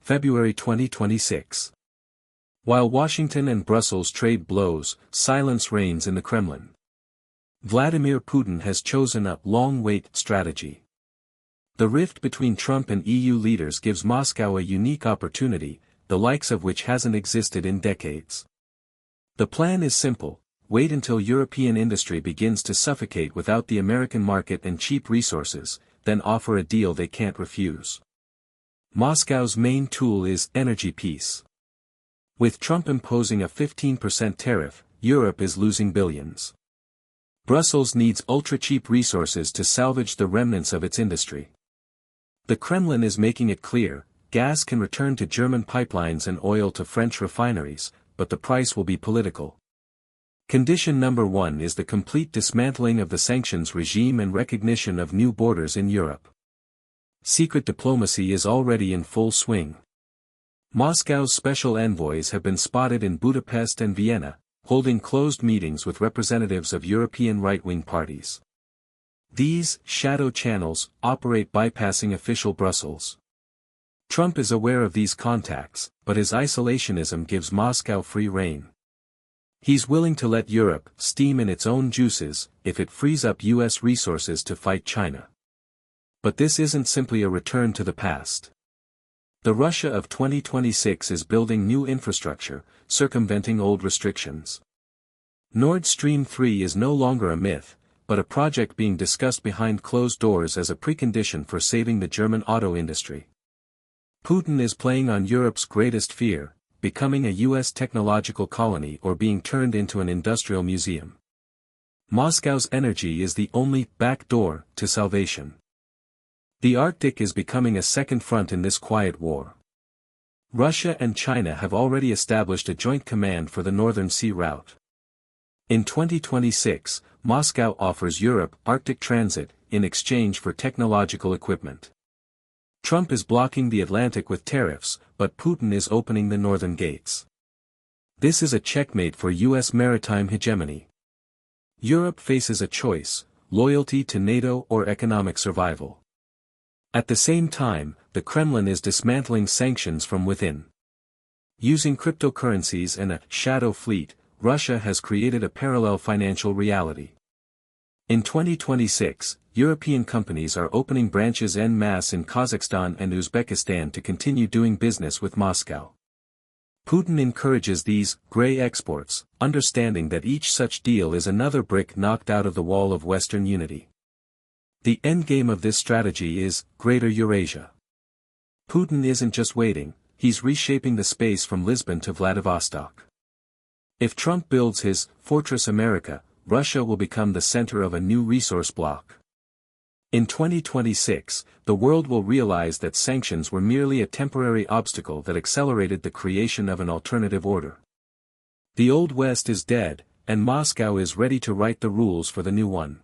February 2026. While Washington and Brussels trade blows, silence reigns in the Kremlin. Vladimir Putin has chosen a long-wait strategy. The rift between Trump and EU leaders gives Moscow a unique opportunity, the likes of which hasn't existed in decades. The plan is simple: wait until European industry begins to suffocate without the American market and cheap resources, then offer a deal they can't refuse. Moscow's main tool is energy peace. With Trump imposing a 15% tariff, Europe is losing billions. Brussels needs ultra-cheap resources to salvage the remnants of its industry. The Kremlin is making it clear, gas can return to German pipelines and oil to French refineries, but the price will be political. Condition number 1 is the complete dismantling of the sanctions regime and recognition of new borders in Europe. Secret diplomacy is already in full swing. Moscow's special envoys have been spotted in Budapest and Vienna, holding closed meetings with representatives of European right-wing parties. These shadow channels operate bypassing official Brussels. Trump is aware of these contacts, but his isolationism gives Moscow free rein. He's willing to let Europe steam in its own juices if it frees up US resources to fight China. But this isn't simply a return to the past. The Russia of 2026 is building new infrastructure, circumventing old restrictions. Nord Stream 3 is no longer a myth, but a project being discussed behind closed doors as a precondition for saving the German auto industry. Putin is playing on Europe's greatest fear, becoming a US technological colony or being turned into an industrial museum. Moscow's energy is the only back door to salvation. The Arctic is becoming a second front in this quiet war. Russia and China have already established a joint command for the Northern Sea route. In 2026, Moscow offers Europe Arctic transit in exchange for technological equipment. Trump is blocking the Atlantic with tariffs, but Putin is opening the northern gates. This is a checkmate for US maritime hegemony. Europe faces a choice: loyalty to NATO or economic survival. At the same time, the Kremlin is dismantling sanctions from within. Using cryptocurrencies and a shadow fleet, Russia has created a parallel financial reality. In 2026, European companies are opening branches en masse in Kazakhstan and Uzbekistan to continue doing business with Moscow. Putin encourages these gray exports, understanding that each such deal is another brick knocked out of the wall of Western unity. The endgame of this strategy is Greater Eurasia. Putin isn't just waiting, he's reshaping the space from Lisbon to Vladivostok. If Trump builds his Fortress America, Russia will become the center of a new resource bloc. In 2026, the world will realize that sanctions were merely a temporary obstacle that accelerated the creation of an alternative order. The Old West is dead, and Moscow is ready to write the rules for the new one.